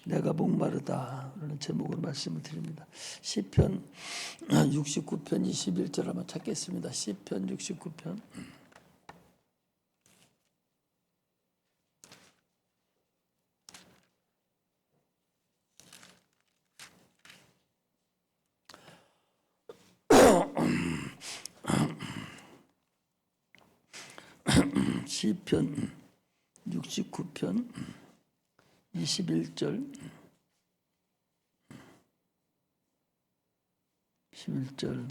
내가 목마르다 라는 제목으로 말씀을 드립니다. 시편 69편 21절 한번 찾겠습니다. 시편 69편 시편 69편 21절 11절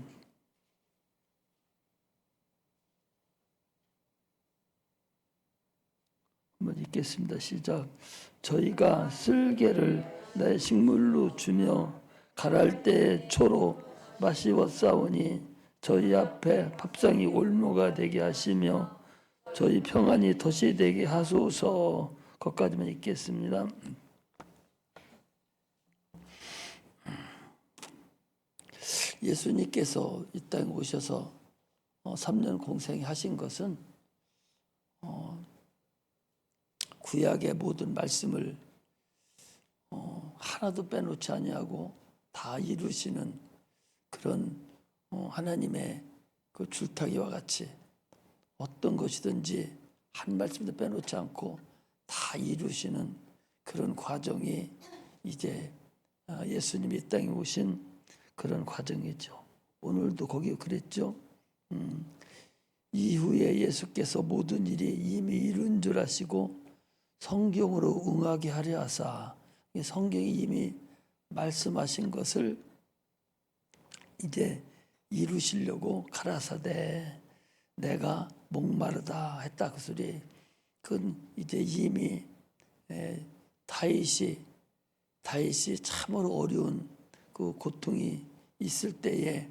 한번 읽겠습니다. 시작. 저희가 쓸개를 내 식물로 주며 가랄 때의 초로 마시웠사오니 저희 앞에 밥상이 올무가 되게 하시며 저희 평안이 덫이 되게 하소서. 거기까지만 읽겠습니다. 예수님께서 이 땅에 오셔서 3년 공생하신 것은 구약의 모든 말씀을 하나도 빼놓지 아니하고 다 이루시는 그런 하나님의 그 줄타기와 같이 어떤 것이든지 한 말씀도 빼놓지 않고 다 이루시는 그런 과정이 이제 예수님이 이 땅에 오신 그런 과정이죠. 오늘도 거기 그랬죠. 이후에 예수께서 모든 일이 이미 이룬 줄 아시고 성경으로 응하게 하려 하사, 성경이 이미 말씀하신 것을 이제 이루시려고 가라사대 내가 목마르다 했다. 그 소리. 그건 이제 이미 다윗이 참으로 어려운 그 고통이 있을 때에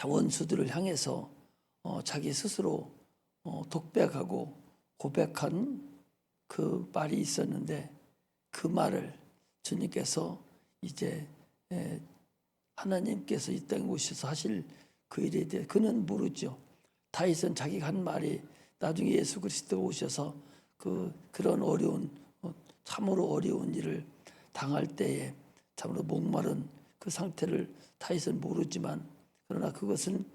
원수들을 향해서 자기 스스로 독백하고 고백한 그 말이 있었는데 그 말을 주님께서 이제 하나님께서 이 땅에 오셔서 하실 그 일에 대해 그는 모르죠. 다윗은 자기가 한 말이 나중에 예수 그리스도가 오셔서 그런 어려운 참으로 어려운 일을 당할 때에 참으로 목마른 그 상태를 다윗은 모르지만 그러나 그것은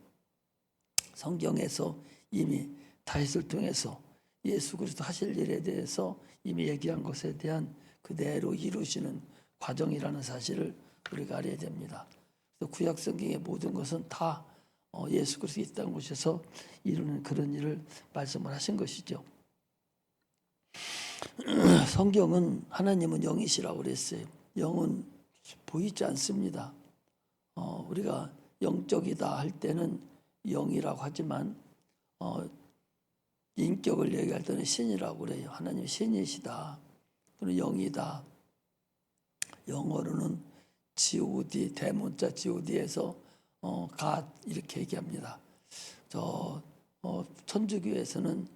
성경에서 이미 다윗을 통해서 예수 그리스도 하실 일에 대해서 이미 얘기한 것에 대한 그대로 이루시는 과정이라는 사실을 우리가 알아야 됩니다. 그래서 구약 성경의 모든 것은 다 예수 그리스도 이 땅에 오셔서 이루는 그런 일을 말씀을 하신 것이죠. 성경은 하나님은 영이시라고 그랬어요. 영은 보이지 않습니다. 우리가 영적이다 할 때는 영이라고 하지만 인격을 얘기할 때는 신이라고 그래요. 하나님 신이시다. 또는 영이다. 영어로는 G-O-D, 대문자 G-O-D에서 God 이렇게 얘기합니다. 천주교에서는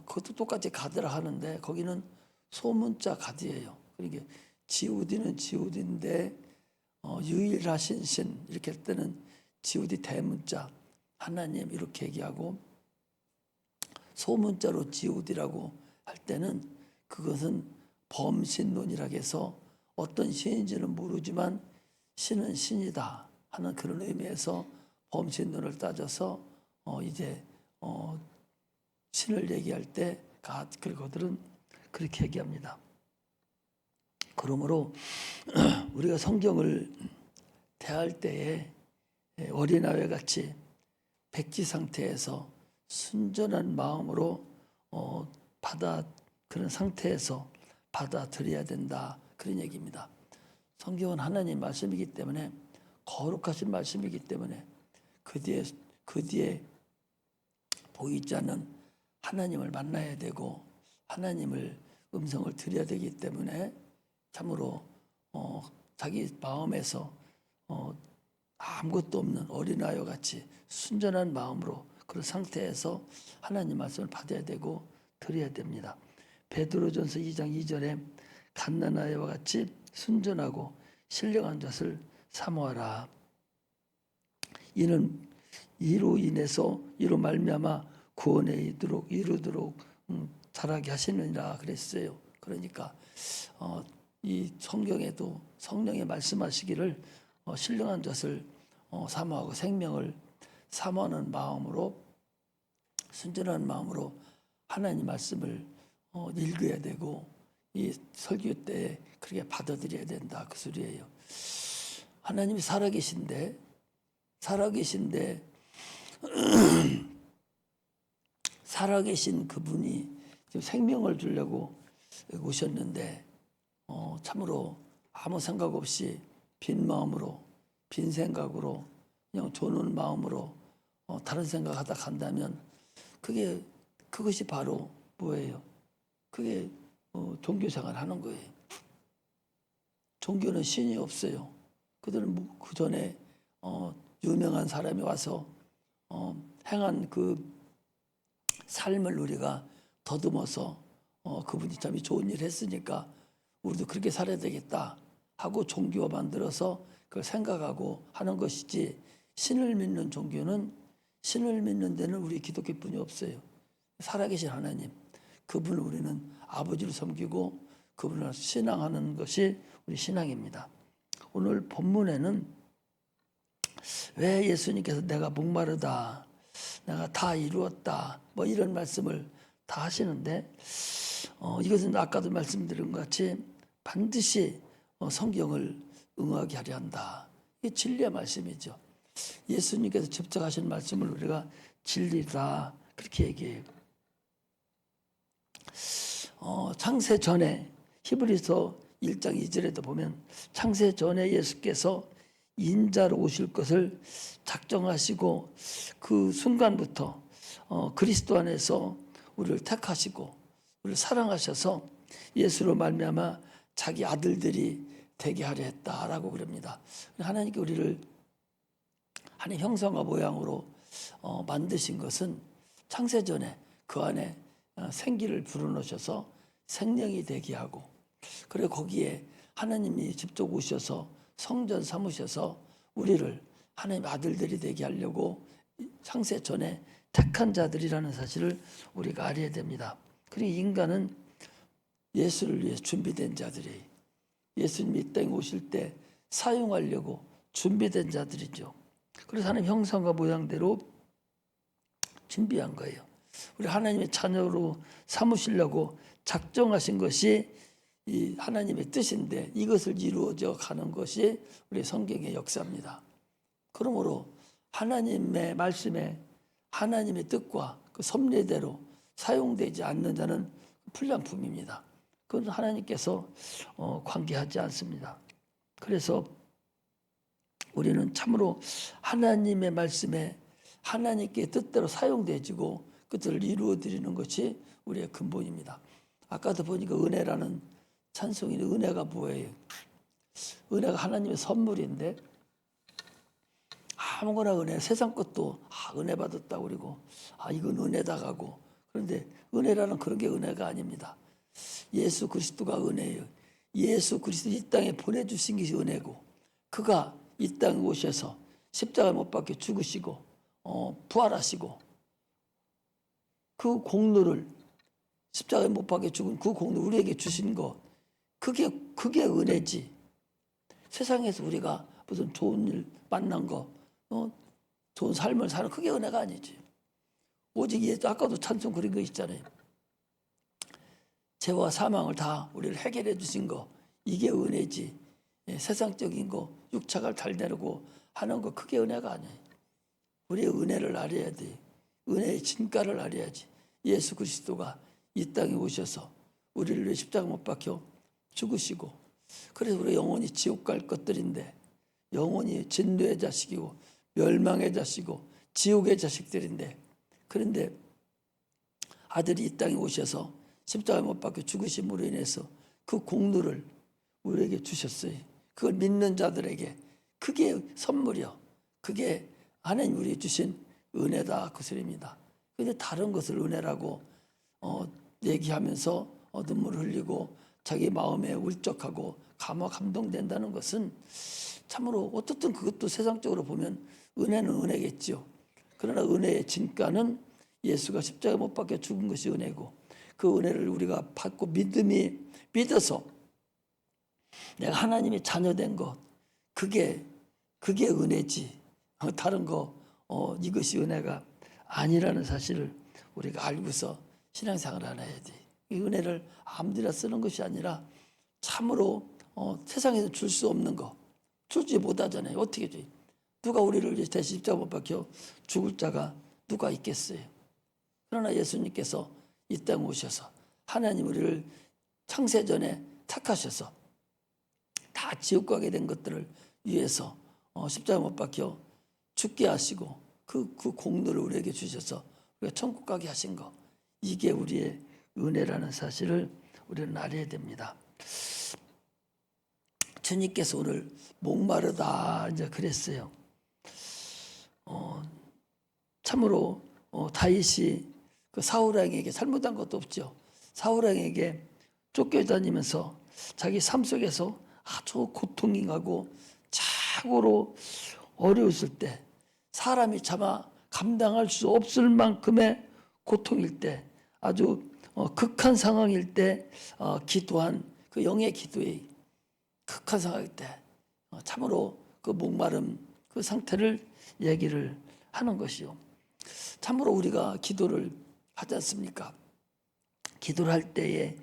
그것도 똑같이 God라 하는데 거기는 소문자 God이에요. 그러니까 G-O-D는 G-O-D인데 유일하신 신 이렇게 할 때는 G-O-D 대문자 하나님 이렇게 얘기하고 소문자로 G-O-D라고 할 때는 그것은 범신론이라고 해서 어떤 신인지는 모르지만 신은 신이다 하는 그런 의미에서 범신론을 따져서 이제 신을 얘기할 때 그들은 그렇게 얘기합니다. 그러므로 우리가 성경을 대할 때에 어린아이와 같이 백지 상태에서 순전한 마음으로 그런 상태에서 받아들여야 된다. 그런 얘기입니다. 성경은 하나님 말씀이기 때문에 거룩하신 말씀이기 때문에 그 뒤에 보이지 않는 하나님을 만나야 되고 하나님을 음성을 들어야 되기 때문에 참으로 자기 마음에서 아무것도 없는 어린아이와 같이 순전한 마음으로 그런 상태에서 하나님 말씀을 받아야 되고 들어야 됩니다. 베드로전서 2장 2절에 갓난아이와 같이 순전하고 신령한 젖을 사모하라. 이는 이로 말미암아 구원에 이르도록 자라게 하시느니라 그랬어요. 그러니까 이 성경에도 성령의 말씀하시기를 신령한 젖을 사모하고 생명을 사모하는 마음으로, 순전한 마음으로 하나님 말씀을 읽어야 되고, 이 설교 때 그렇게 받아들여야 된다, 그 소리예요. 하나님이 살아계신데 살아계신 그분이 지금 생명을 주려고 오셨는데 참으로 아무 생각 없이 빈 마음으로, 빈 생각으로, 그냥 조는 마음으로 다른 생각하다 간다면 그것이 바로 뭐예요? 그게 종교생활 하는 거예요. 종교는 신이 없어요. 그들은 그 전에 유명한 사람이 와서 행한 그 삶을 우리가 더듬어서 그분이 참 좋은 일 했으니까 우리도 그렇게 살아야 되겠다 하고 종교 만들어서 그걸 생각하고 하는 것이지, 신을 믿는 종교는, 신을 믿는 데는 우리 기독교뿐이 없어요. 살아계신 하나님, 그분을 우리는 아버지를 섬기고 그분을 신앙하는 것이 우리 신앙입니다. 오늘 본문에는 왜 예수님께서 내가 목마르다, 내가 다 이루었다, 뭐 이런 말씀을 다 하시는데 이것은 아까도 말씀드린 것 같이 반드시 성경을 응하게 하려 한다. 이게 진리의 말씀이죠. 예수님께서 직접 하신 말씀을 우리가 진리다 그렇게 얘기해요. 창세 전에 히브리서 1장 2절에도 보면 창세 전에 예수께서 인자로 오실 것을 작정하시고 그 순간부터 그리스도 안에서 우리를 택하시고 우리를 사랑하셔서 예수로 말미암아 자기 아들들이 되게 하려 했다라고 그럽니다. 하나님께 우리를 하나님 형상과 모양으로 만드신 것은 창세 전에 그 안에 생기를 불어넣으셔서 생명이 되게 하고, 그리고 거기에 하나님이 직접 오셔서 성전 삼으셔서 우리를 하나님 아들들이 되게 하려고 창세 전에 택한 자들이라는 사실을 우리가 알아야 됩니다. 그리고 인간은 예수를 위해 준비된 자들이, 예수님이 이 땅에 오실 때 사용하려고 준비된 자들이죠. 그래서 하나님 형상과 모양대로 준비한 거예요. 우리 하나님의 자녀로 삼으시려고 작정하신 것이 이 하나님의 뜻인데, 이것을 이루어져 가는 것이 우리 성경의 역사입니다. 그러므로 하나님의 말씀에 하나님의 뜻과 그 섭리대로 사용되지 않는 자는 불량품입니다. 그건 하나님께서 관계하지 않습니다. 그래서 우리는 참으로 하나님의 말씀에 하나님께 뜻대로 사용되지고 그것을 이루어드리는 것이 우리의 근본입니다. 아까도 보니까 은혜라는 찬송이, 은혜가 뭐예요? 은혜가 하나님의 선물인데, 아무거나 은혜, 세상 것도 은혜 받았다고 그러고 이건 은혜다 가고, 그런데 은혜라는 그런 게 은혜가 아닙니다. 예수 그리스도가 은혜예요. 예수 그리스도 이 땅에 보내주신 것이 은혜고, 그가 이 땅에 오셔서 십자가를 못 박혀 죽으시고 부활하시고 그 공로를, 십자가에 못 박혀 죽은 그 공로 우리에게 주신 것, 그게 은혜지. 세상에서 우리가 무슨 좋은 일 만난 거, 좋은 삶을 사는 그게 은혜가 아니지. 오직 아까도 찬송 그런 거 있잖아요. 죄와 사망을 다 우리를 해결해 주신 거, 이게 은혜지. 세상적인 거, 육체가 잘 되려고 하는 거, 그게 은혜가 아니에요. 우리의 은혜를 알아야 돼. 은혜의 진가를 알아야지. 예수 그리스도가 이 땅에 오셔서 우리를 위해 십자가 못 박혀 죽으시고, 그래서 우리 영원히 지옥 갈 것들인데, 영원히 진노의 자식이고 멸망의 자식이고 지옥의 자식들인데, 그런데 아들이 이 땅에 오셔서 십자가에 못 박혀 죽으심으로 인해서 그 공로를 우리에게 주셨어요. 그걸 믿는 자들에게 그게 선물이요. 그게 하나님 우리에게 주신 은혜다, 그 소리입니다. 그런데 다른 것을 은혜라고 얘기하면서 눈물을 흘리고 자기 마음에 울적하고 감동된다는 것은 참으로 어떻든 그것도 세상적으로 보면 은혜는 은혜겠죠. 그러나 은혜의 진가는 예수가 십자가에 못 박혀 죽은 것이 은혜고, 그 은혜를 우리가 받고 믿어서 내가 하나님의 자녀된 것, 그게 은혜지. 다른 거 이것이 은혜가 아니라는 사실을 우리가 알고서 신앙생활을 해야 돼. 이 은혜를 아무데나 쓰는 것이 아니라 참으로 세상에서 줄 수 없는 거 주지 못하잖아요. 어떻게 돼? 누가 우리를 대신 십자가 못 박혀 죽을 자가 누가 있겠어요? 그러나 예수님께서 이 땅에 오셔서 하나님 우리를 창세전에 택하셔서 다 지옥 가게 된 것들을 위해서 십자가 못 박혀 죽게 하시고 그 공로를 우리에게 주셔서 우리가 천국 가게 하신 거, 이게 우리의 은혜라는 사실을 우리는 알아야 됩니다. 주님께서 오늘 목마르다 이제 그랬어요. 참으로 다윗이 그 사울 왕에게 잘못한 것도 없죠. 사울 왕에게 쫓겨다니면서 자기 삶 속에서 아주 고통하고 착오로 어려웠을 때, 사람이 차마 감당할 수 없을 만큼의 고통일 때, 아주 극한 상황일 때 기도한 그 영의 기도의 극한 상황일 때 참으로 그 목마름 그 상태를 얘기를 하는 것이요. 참으로 우리가 기도를 하지 않습니까? 기도를 할 때에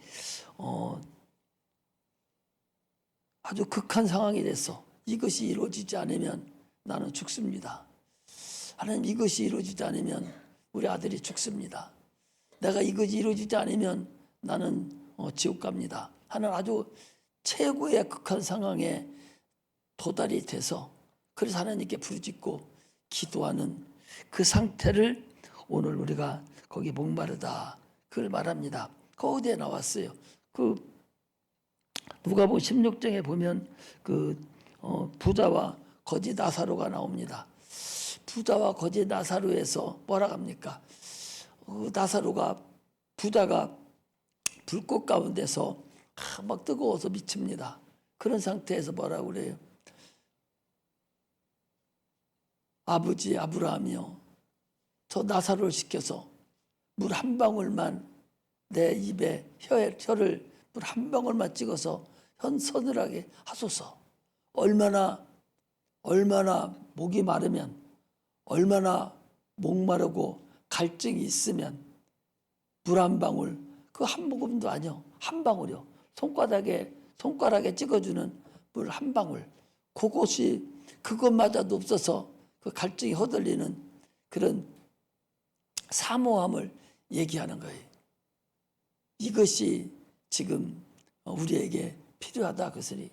아주 극한 상황이 돼서 이것이 이루어지지 않으면 나는 죽습니다. 하나님, 이것이 이루어지지 않으면 우리 아들이 죽습니다. 내가 이것이 이루어지지 않으면 나는 지옥 갑니다 하는 아주 최고의 극한 상황에 도달이 돼서, 그래서 하나님께 부르짖고 기도하는 그 상태를 오늘 우리가 거기 목마르다 그걸 말합니다. 그 어디에 나왔어요? 그 누가복음 16장에 보면 그 부자와 거지 나사로가 나옵니다. 부자와 거지 나사로에서 뭐라 합니까? 나사로가, 부자가 불꽃 가운데서 막 뜨거워서 미칩니다. 그런 상태에서 뭐라고 그래요? 아버지 아브라함이요, 저 나사로를 시켜서 물 한 방울만 내 입에 혀를 물 한 방울만 찍어서 서늘하게 하소서. 얼마나 목이 마르면, 얼마나 목마르고 갈증이 있으면 물 한 방울, 그 한 모금도 아니요, 한 방울이요, 손가락에 찍어주는 물 한 방울, 그것마저도 없어서 그 갈증이 허들리는 그런 사모함을 얘기하는 거예요. 이것이 지금 우리에게 필요하다 그것이.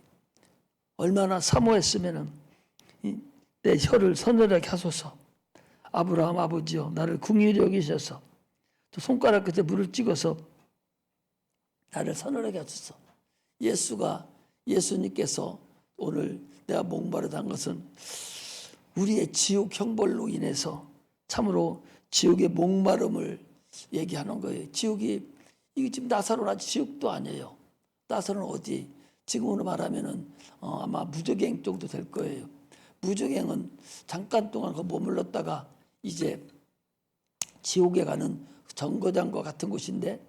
얼마나 사모했으면 내 혀를 서늘하게 하소서. 아브라함 아버지여, 나를 긍휼히 여기셔서 저 손가락 끝에 물을 찍어서 나를 서늘하게 하소서. 예수님께서 오늘 내가 목마르다는 것은 우리의 지옥 형벌로 인해서 참으로 지옥의 목마름을 얘기하는 거예요. 지옥이, 이게 지금 나사로는 아직 지옥도 아니에요. 나사로는 어디? 지금으로 말하면은 아마 무적행 정도 될 거예요. 무적행은 잠깐 동안 그 머물렀다가 이제 지옥에 가는 정거장과 같은 곳인데,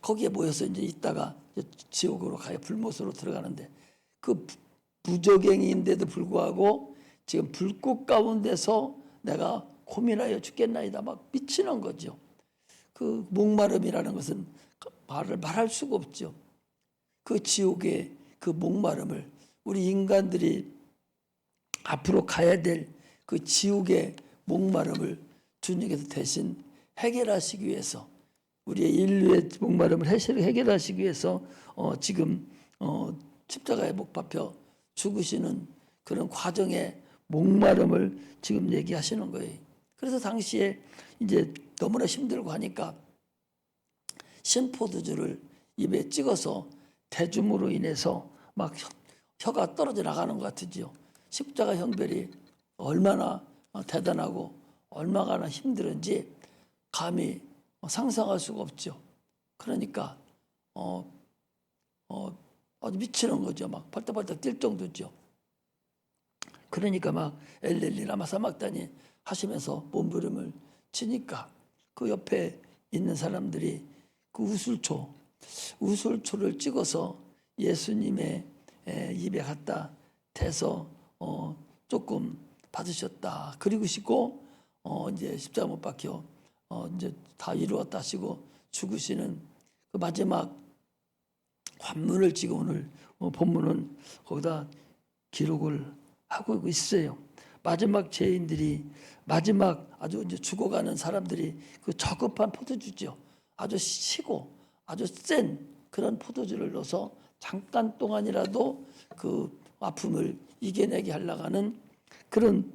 거기에 모여서 이제 있다가 지옥으로 가요. 불못으로 들어가는데, 그 무적행인데도 불구하고 지금 불꽃 가운데서 내가 고민하여 죽겠나이다 막 미치는 거죠. 그 목마름이라는 것은 말할 수가 없죠. 그 지옥의 그 목마름을 우리 인간들이 앞으로 가야 될 그 지옥의 목마름을 주님께서 대신 해결하시기 위해서, 우리의 인류의 목마름을 해결하시기 위해서 지금 십자가에 못 박혀 죽으시는 그런 과정의 목마름을 지금 얘기하시는 거예요. 그래서 당시에 이제 너무나 힘들고 하니까 신포도주를 입에 찍어서 대줌으로 인해서 막 혀가 떨어져 나가는 것 같으지요. 십자가 형벌이 얼마나 대단하고 얼마나 힘들은지 감히 상상할 수가 없죠. 그러니까 아주 미치는 거죠. 막 발떡발떡 뛸 정도죠. 그러니까 막 엘렐리 라마 사막다니 하시면서 몸부림을 치니까 그 옆에 있는 사람들이 그 우술초를 찍어서 예수님의 입에 갖다 대서 조금 받으셨다. 그리고시고 이제 십자가 못 박혀 이제 다 이루었다 하시고 죽으시는 그 마지막 관문을 지금 오늘 본문은 거기다 기록을 하고 있어요. 마지막 죄인들이 마지막 아주 이제 죽어가는 사람들이 그 저급한 포도주죠. 아주 시고 아주 센 그런 포도주를 넣어서 잠깐 동안이라도 그 아픔을 이겨내게 하려고 하는 그런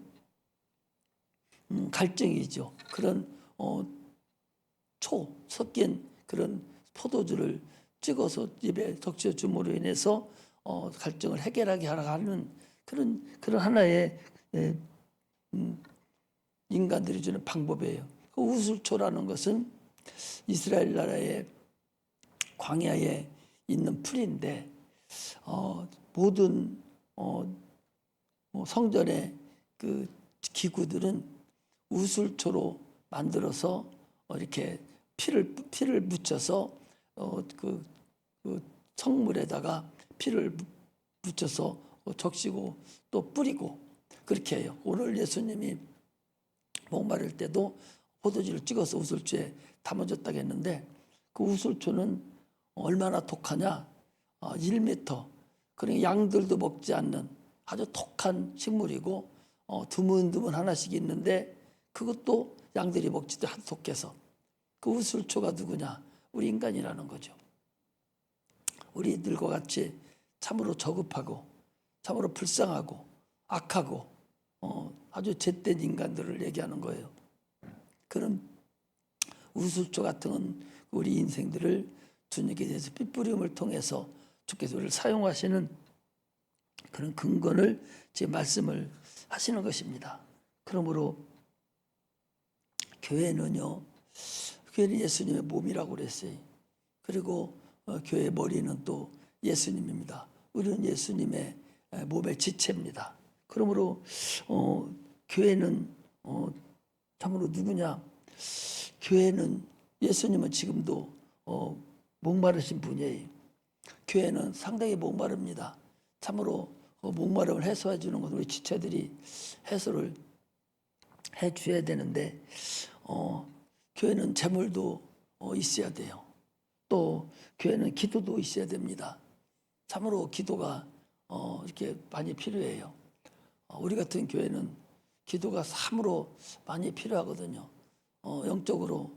갈증이죠. 그런 섞인 그런 포도주를 찍어서 입에 적셔 줌으로 인해서 갈증을 해결하게 하려고 하는 그런 하나의 인간들이 주는 방법이에요. 그 우술초라는 것은 이스라엘 나라의 광야에 있는 풀인데 모든 성전의 그 기구들은 우술초로 만들어서 이렇게 피를 묻혀서 그 성물에다가 피를 묻혀서 적시고 또 뿌리고 그렇게 해요. 오늘 예수님이 목마를 때도 포도주를 찍어서 우술초에 담아줬다고 했는데 그 우술초는 얼마나 독하냐? 1m. 그러니까 양들도 먹지 않는 아주 독한 식물이고 드문드문 하나씩 있는데 그것도 양들이 먹지도 않고 독해서 그 우술초가 누구냐? 우리 인간이라는 거죠. 우리들과 같이 참으로 저급하고 참으로 불쌍하고 악하고 아주 잿된 인간들을 얘기하는 거예요. 그런 우술초 같은 우리 인생들을 주님께 대해서 핏부림을 통해서 주께서 우리를 사용하시는 그런 근거를 지금 말씀을 하시는 것입니다. 그러므로 교회는 예수님의 몸이라고 그랬어요. 그리고 교회의 머리는 또 예수님입니다. 우리는 예수님의 몸의 지체입니다. 그러므로 교회는 참으로 누구냐? 교회는 예수님은 지금도 목마르신 분이에요. 교회는 상당히 목마릅니다. 참으로 목마름을 해소해 주는 것을 우리 지체들이 해소를 해 줘야 되는데 교회는 재물도 있어야 돼요. 또 교회는 기도도 있어야 됩니다. 참으로 기도가 이렇게 많이 필요해요. 우리 같은 교회는 기도가 참으로 많이 필요하거든요. 영적으로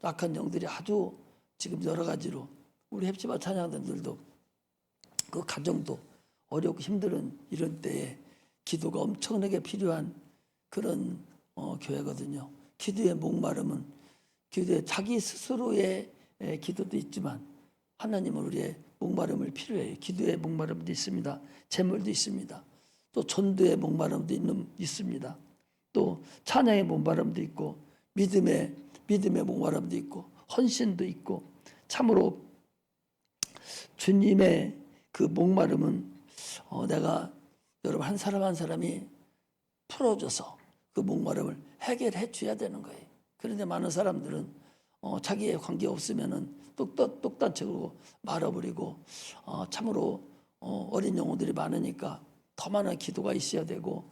악한 영들이 아주 지금 여러 가지로 우리 헵시바 찬양단들도 그 가정도 어렵고 힘든 이런 때에 기도가 엄청나게 필요한 그런 교회거든요. 기도의 목마름은 기도의 자기 스스로의 기도도 있지만 하나님은 우리의 목마름을 필요해요. 기도의 목마름도 있습니다. 재물도 있습니다. 또 전도의 목마름도 있습니다. 또 찬양의 목마름도 있고 믿음의 목마름도 있고 헌신도 있고 참으로 주님의 그 목마름은 내가 여러분 한 사람 한 사람이 풀어줘서 그 목마름을 해결해 줘야 되는 거예요. 그런데 많은 사람들은 자기의 관계 없으면은 똑단책으로 말아버리고 참으로 어린 영혼들이 많으니까 더 많은 기도가 있어야 되고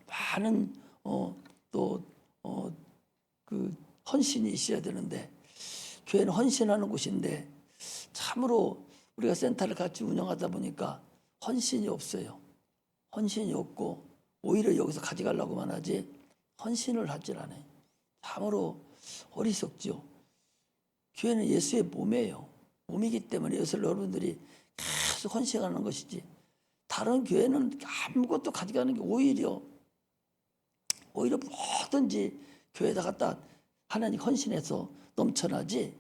많은 그 헌신이 있어야 되는데 교회는 헌신하는 곳인데 참으로 우리가 센터를 같이 운영하다 보니까 헌신이 없어요. 헌신이 없고 오히려 여기서 가져가려고만 하지 헌신을 하질 않아요. 참으로 어리석죠. 교회는 예수의 몸이에요. 몸이기 때문에 예수를 여러분들이 계속 헌신하는 것이지 다른 교회는 아무것도 가져가는 게 오히려 뭐든지 교회에다 갖다 하나님 헌신해서 넘쳐나지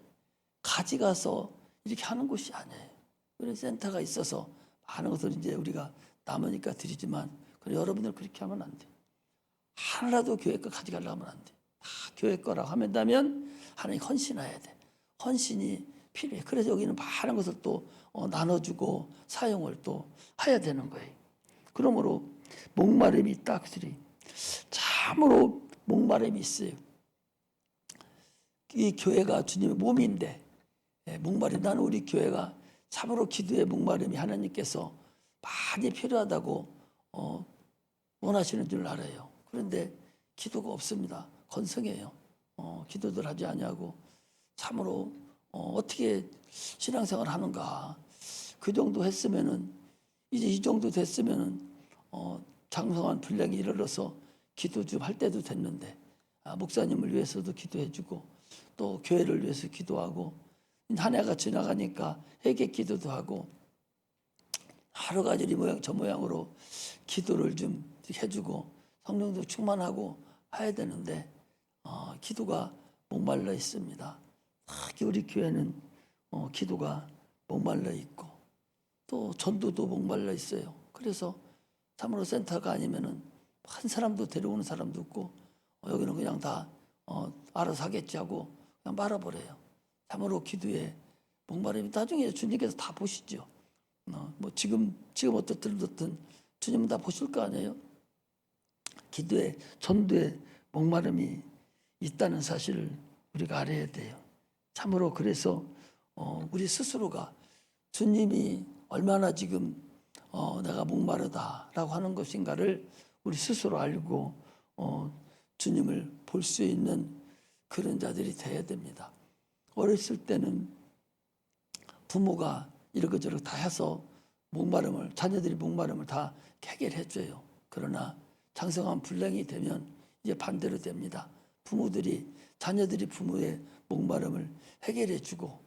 가져가서 이렇게 하는 곳이 아니에요. 그런 센터가 있어서 많은 것을 이제 우리가 남으니까 드리지만 여러분들 그렇게 하면 안 돼요. 하나라도 교회 거 가져가려고 하면 안 돼요. 다 교회 거라고 하면 하나님 헌신해야 돼. 헌신이 필요해. 그래서 여기는 많은 것을 또 나눠주고 사용을 또 해야 되는 거예요. 그러므로 목마름이 있다. 참으로 목마름이 있어요. 이 교회가 주님의 몸인데 목마른다는 우리 교회가 참으로 기도의 목마름이 하나님께서 많이 필요하다고 원하시는 줄 알아요. 그런데 기도가 없습니다. 건성해요. 기도들 하지 아니하고 참으로 어떻게 신앙생활 하는가. 그 정도 했으면은 이제 이 정도 됐으면은 장성한 분량이 이르러서 기도 좀 할 때도 됐는데 목사님을 위해서도 기도해주고 또 교회를 위해서 기도하고 한 해가 지나가니까 회개 기도도 하고 여러 가지 이 모양 저 모양으로 기도를 좀 해주고 성령도 충만하고 해야 되는데 기도가 목말라 있습니다. 특히 우리 교회는 기도가 목말라 있고 또 전도도 목말라 있어요. 그래서 참으로 센터가 아니면은 한 사람도 데려오는 사람도 없고 여기는 그냥 다 알아서 하겠지 하고 그냥 말아버려요. 참으로 기도에 목마름이 나중에 주님께서 다 보시죠. 뭐 지금 어떻든 주님은 다 보실 거 아니에요. 기도에 전도에 목마름이 있다는 사실을 우리가 알아야 돼요. 참으로 그래서 우리 스스로가 주님이 얼마나 지금 내가 목마르다라고 하는 것인가를 우리 스스로 알고 주님을 볼 수 있는 그런 자들이 돼야 됩니다. 어렸을 때는 부모가 이러고저러고 다 해서 자녀들이 목마름을 다 해결해 줘요. 그러나 장성한 분량이 되면 이제 반대로 됩니다. 자녀들이 부모의 목마름을 해결해 주고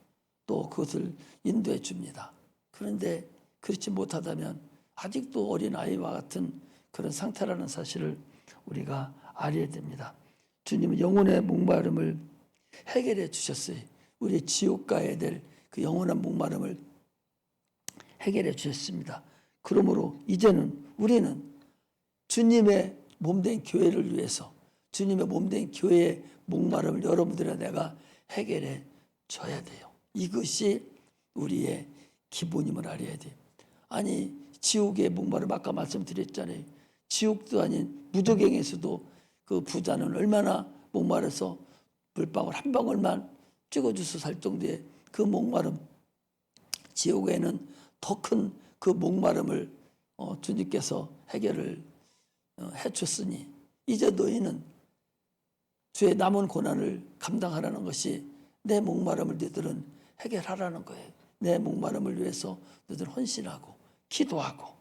또 그것을 인도해 줍니다. 그런데 그렇지 못하다면 아직도 어린 아이와 같은 그런 상태라는 사실을 우리가 알아야 됩니다. 주님은 영혼의 목마름을 해결해 주셨어요. 우리 지옥 가야 될 그 영원한 목마름을 해결해 주셨습니다. 그러므로 이제는 우리는 주님의 몸된 교회를 위해서 주님의 몸된 교회의 목마름을 여러분들과 내가 해결해 줘야 돼요. 이것이 우리의 기본임을 알아야 돼요. 아니 지옥의 목마름 아까 말씀드렸잖아요. 지옥도 아닌 무저갱에서도 그 부자는 얼마나 목마르서 물방울 한 방울만 찍어줘서 살 정도의 그 목마름, 지옥에는 더 큰 그 목마름을 주님께서 해결을 해줬으니 이제 너희는 주의 남은 고난을 감당하라는 것이 내 목마름을 너희들은 해결하라는 거예요. 내 목마름을 위해서 너희들은 헌신하고 기도하고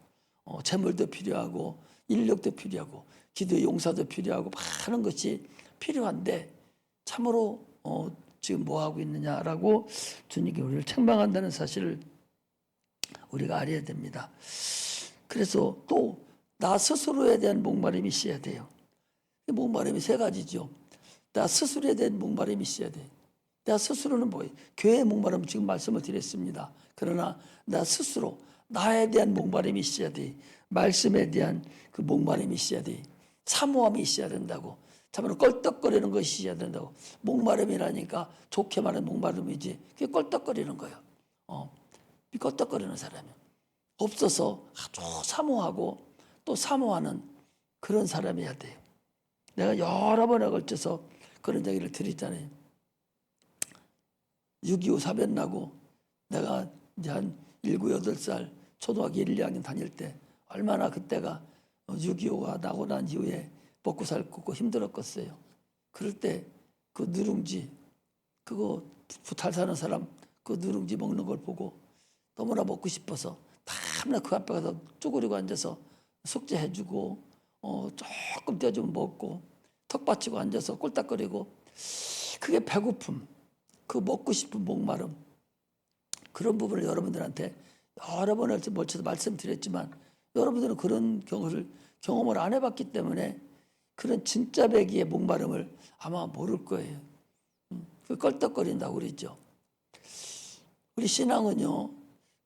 재물도 필요하고 인력도 필요하고 기도의 용사도 필요하고 많은 것이 필요한데 참으로 지금 뭐 하고 있느냐라고 주님께 우리를 책망한다는 사실을 우리가 알아야 됩니다. 그래서 또 나 스스로에 대한 목마름이 있어야 돼요. 목마름이 세 가지죠. 나 스스로에 대한 목마름이 있어야 돼. 나 스스로는 뭐예요? 교회의 목마름 지금 말씀을 드렸습니다. 그러나 나 스스로 나에 대한 목마름이 있어야 돼. 말씀에 대한 그 목마름이 있어야 돼. 사모함이 있어야 된다고. 참으로 껄떡거리는 것이 있어야 된다고. 목마름이라니까 좋게 말하는 목마름이지. 그게 껄떡거리는 거예요. 껄떡거리는 사람이 없어서 아주 사모하고 또 사모하는 그런 사람이어야 돼요. 내가 여러 번에 걸쳐서 그런 얘기를 드렸잖아요. 6.25 사변 나고 내가 이제 한 7, 8살 초등학교 1, 2학년 다닐 때 얼마나 그때가 6.25가 나고 난 이후에 먹고 살고 힘들었겠어요. 그럴 때 그 누룽지 그거 잘 사는 사람 그 누룽지 먹는 걸 보고 너무나 먹고 싶어서 다음날 그 앞에 가서 쪼그리고 앉아서 숙제해주고 조금 떼어주면 먹고 턱 받치고 앉아서 꼴딱거리고 그게 배고픔 그 먹고 싶은 목마름 그런 부분을 여러분들한테 여러 번을 걸쳐서 말씀드렸지만 여러분들은 그런 경험을 안 해봤기 때문에 그런 진짜 배기의 목마름을 아마 모를 거예요. 그 껄떡거린다고 그랬죠. 우리 신앙은요.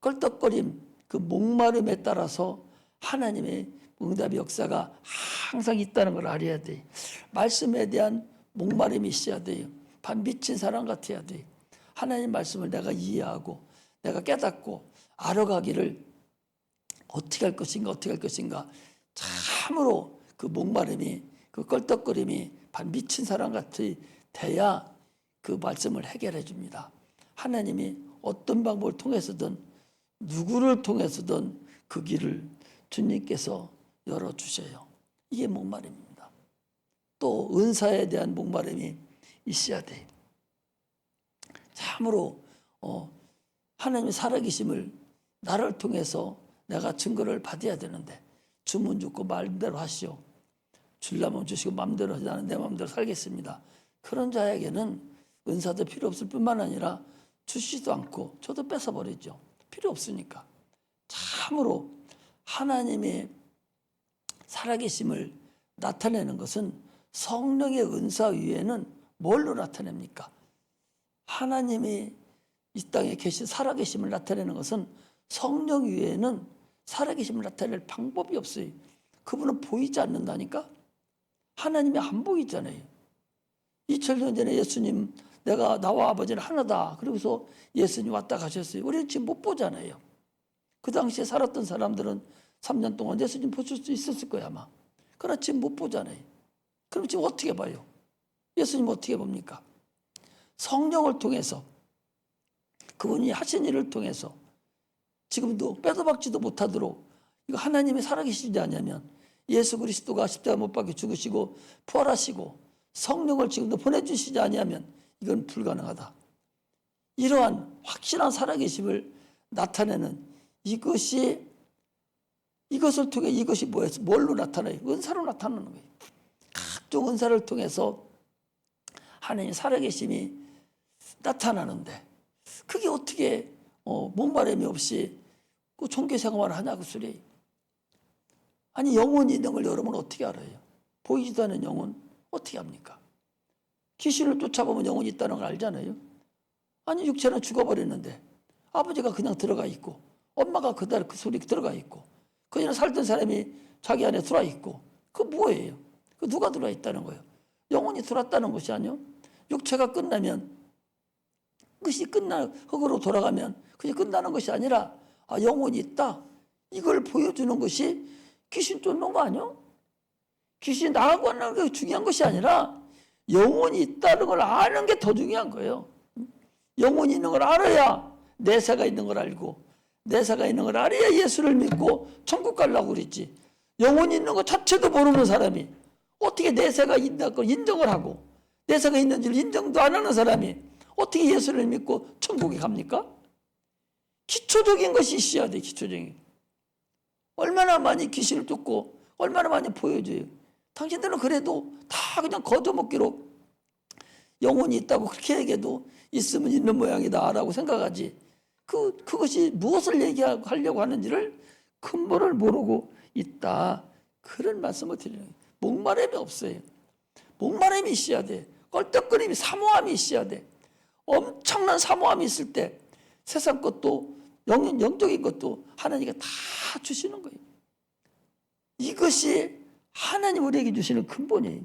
껄떡거림 그 목마름에 따라서 하나님의 응답의 역사가 항상 있다는 걸 알아야 돼. 말씀에 대한 목마름이 있어야 돼요. 반 미친 사람 같아야 돼. 하나님 말씀을 내가 이해하고 내가 깨닫고 알아가기를 어떻게 할 것인가 참으로 그 목마름이 그 껄떡거림이 반 미친 사람 같이 돼야 그 말씀을 해결해 줍니다. 하나님이 어떤 방법을 통해서든 누구를 통해서든 그 길을 주님께서 열어주셔요. 이게 목마름입니다. 또 은사에 대한 목마름이 있어야 돼요. 참으로 하나님의 살아계심을 나를 통해서 내가 증거를 받아야 되는데, 주문 듣고 말대로 하시오. 주려면 주시고 마음대로 하지 나는 내 마음대로 살겠습니다. 그런 자에게는 은사도 필요 없을 뿐만 아니라 주시지도 않고 저도 뺏어버리죠. 필요 없으니까. 참으로 하나님의 살아계심을 나타내는 것은 성령의 은사 위에는 뭘로 나타냅니까? 하나님이 이 땅에 계신 살아계심을 나타내는 것은 성령 위에는 살아계심을 나타낼 방법이 없어요. 그분은 보이지 않는다니까? 하나님이 안 보이잖아요. 2000년 전에 예수님, 내가 나와 아버지는 하나다. 그러고서 예수님 왔다 가셨어요. 우리는 지금 못 보잖아요. 그 당시에 살았던 사람들은 3년 동안 예수님 보실 수 있었을 거야 아마. 그러나 지금 못 보잖아요. 그럼 지금 어떻게 봐요? 예수님 어떻게 봅니까? 성령을 통해서, 그분이 하신 일을 통해서 지금도 빼도 박지도 못하도록, 이거 하나님이 살아계시지 않냐면 예수 그리스도가 십자가 못 박혀 죽으시고 부활하시고 성령을 지금도 보내주시지 않냐면 이건 불가능하다. 이러한 확실한 살아계심을 나타내는 이것을 통해, 이것이 뭐예요? 뭘로 나타나요? 은사로 나타나는 거예요. 각종 은사를 통해서 하나님의 살아계심이 나타나는데, 그게 어떻게 목마름이 없이 그 종교생활을 하냐고 소리. 아니, 영혼이 있는 걸 여러분 어떻게 알아요? 보이지도 않는 영혼 어떻게 합니까? 귀신을 쫓아보면 영혼이 있다는 걸 알잖아요. 아니, 육체는 죽어버렸는데 아버지가 그냥 들어가 있고 엄마가 그대로 그 소리 들어가 있고 그냥 살던 사람이 자기 안에 들어와 있고, 그 뭐예요? 그 누가 들어와 있다는 거예요? 영혼이 들어왔다는 것이 아니요. 육체가 끝나면, 그것이 흙으로 돌아가면 그게 끝나는 것이 아니라, 아, 영혼이 있다. 이걸 보여주는 것이 귀신 쫓는 거 아니요? 귀신이 나가고 하는 게 중요한 것이 아니라 영혼이 있다는 걸 아는 게 더 중요한 거예요. 영혼이 있는 걸 알아야 내세가 있는 걸 알고, 내세가 있는 걸 알아야 예수를 믿고 천국 가려고 그랬지. 영혼이 있는 것 자체도 모르는 사람이 어떻게 내세가 있다는 걸 인정을 하고, 내세가 있는지를 인정도 안 하는 사람이 어떻게 예수를 믿고 천국에 갑니까? 기초적인 것이 있어야 돼. 기초적인. 얼마나 많이 귀신을 쫓고 얼마나 많이 보여줘요. 당신들은 그래도 다 그냥 거저먹기로 영혼이 있다고 그렇게 얘기해도 있으면 있는 모양이다 라고 생각하지, 그것이 무엇을 얘기하려고 하는지를 근본을 모르고 있다. 그런 말씀을 드리는 거예요. 목마름이 없어요. 목마름이 있어야 돼. 껄떡거림이, 사모함이 있어야 돼. 엄청난 사모함이 있을 때 세상 것도 영적인 것도 하나님이 다 주시는 거예요. 이것이 하나님 우리에게 주시는 근본이에요.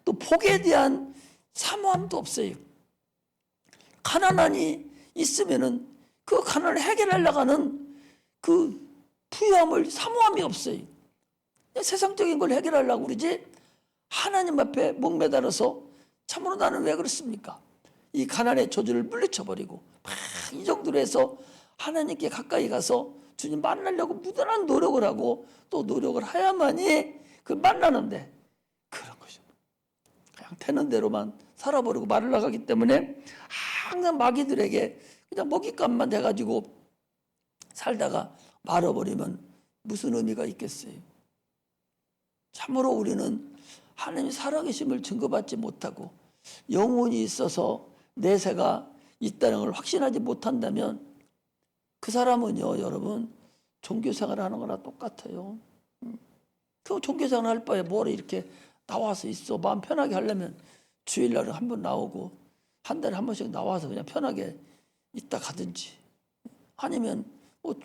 또 복에 대한 사모함도 없어요. 가난함이 있으면은 그 가난을 해결하려고 하는 그 부유함을, 사모함이 없어요. 세상적인 걸 해결하려고 그러지 하나님 앞에 목매달아서 참으로 나는 왜 그렇습니까? 이 가난의 저주를 물리쳐버리고 이 정도로 해서 하나님께 가까이 가서 주님 만나려고 무던한 노력을 하고 또 노력을 해야만이 그 만나는데, 그런 것이죠. 그냥 되는 대로만 살아버리고 말을 나가기 때문에 항상 마귀들에게 그냥 먹잇감만 돼가지고 살다가 말아버리면 무슨 의미가 있겠어요? 참으로 우리는 하나님의 살아계심을 증거받지 못하고 영혼이 있어서 내세가 있다는 걸 확신하지 못한다면 그 사람은요, 여러분, 종교생활을 하는 거나 똑같아요. 그 종교생활 할 바에 뭘 이렇게 나와서 있어. 마음 편하게 하려면 주일날에 한 번 나오고 한 달에 한 번씩 나와서 그냥 편하게 있다 가든지, 아니면 뭐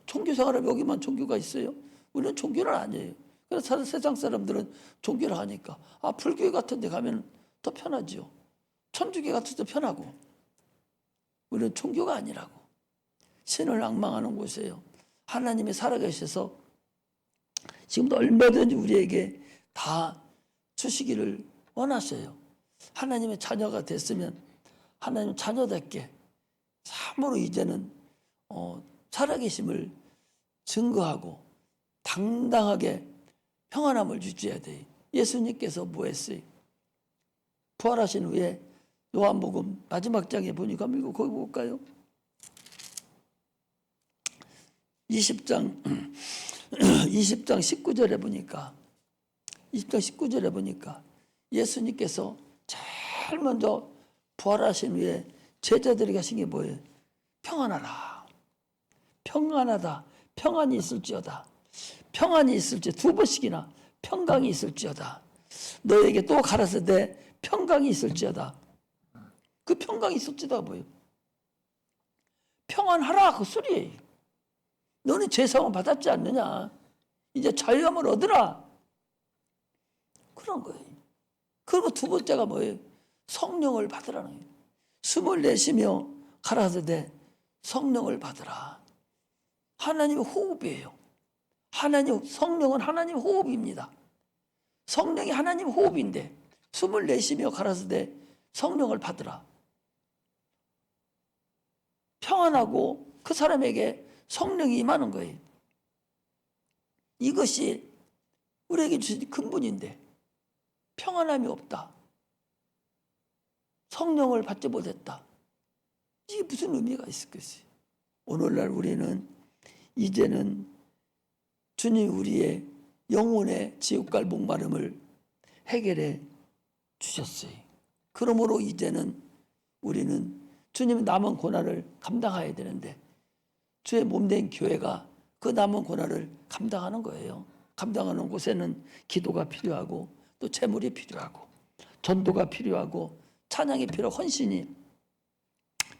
종교생활을 여기만 종교가 있어요? 우리는 종교는 아니에요. 그래서 세상 사람들은 종교를 하니까 불교회 같은 데 가면 더 편하지요. 천주교 같은 데 편하고. 우리는 종교가 아니라고. 신을 낭망하는 곳이에요. 하나님이 살아계셔서 지금도 얼마든지 우리에게 다 주시기를 원하셔요. 하나님의 자녀가 됐으면 하나님 자녀답게 참으로 이제는 살아계심을 증거하고 당당하게 평안함을 유지해야 돼. 예수님께서 뭐 했어요? 부활하신 후에 요한복음 마지막 장에 보니까 한번 거기 볼까요? 20장 20장 19절에 보니까 20장 19절에 보니까 예수님께서 제일 먼저 부활하신 후에 제자들에게 하신 게 뭐예요? 평안하라. 평안하다. 평안이 있을지어다. 평안이 있을지 두 번씩이나 평강이 있을지어다. 너에게 또 가라사대 평강이 있을지어다. 그 평강이 있을지어다 뭐예요? 평안하라 그 소리예요. 너는 죄사함을 받았지 않느냐? 이제 자유함을 얻으라. 그런 거예요. 그리고 두 번째가 뭐예요? 성령을 받으라는 거예요. 숨을 내쉬며 가라사대 성령을 받으라. 하나님의 호흡이에요. 성령은 하나님 호흡입니다. 성령이 하나님 호흡인데 숨을 내쉬며 가라사대 성령을 받으라. 평안하고 그 사람에게 성령이 임하는 거예요. 이것이 우리에게 주신 근본인데 평안함이 없다. 성령을 받지 못했다. 이게 무슨 의미가 있을겠어요? 오늘날 우리는 이제는 주님 우리의 영혼의 지옥갈 목마름을 해결해 주셨어요. 그러므로 이제는 우리는 주님의 남은 고난을 감당해야 되는데 주의 몸된 교회가 그 남은 고난을 감당하는 거예요. 감당하는 곳에는 기도가 필요하고 또 재물이 필요하고 전도가 필요하고 찬양이 필요하고 헌신이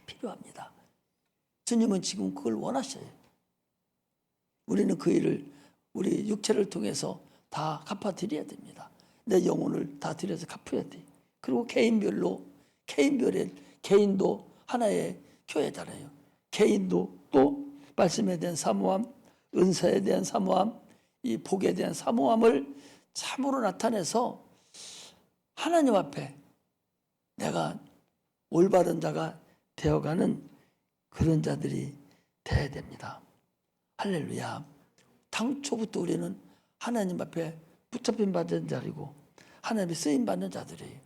필요합니다. 주님은 지금 그걸 원하셔요. 우리는 그 일을 우리 육체를 통해서 다 갚아드려야 됩니다. 내 영혼을 다 들여서 갚아야 돼. 그리고 개인도 하나의 교회잖아요. 개인도 또 말씀에 대한 사모함, 은사에 대한 사모함, 이 복에 대한 사모함을 참으로 나타내서 하나님 앞에 내가 올바른 자가 되어가는 그런 자들이 되어야 됩니다. 할렐루야. 당초부터 우리는 하나님 앞에 붙잡힌 받은 자리고 하나님의 쓰임 받는 자들이에요.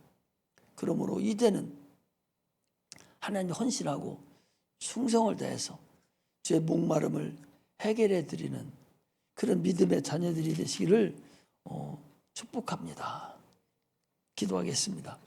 그러므로 이제는 하나님 헌신하고 충성을 다해서 주의 목마름을 해결해 드리는 그런 믿음의 자녀들이 되시기를 축복합니다. 기도하겠습니다.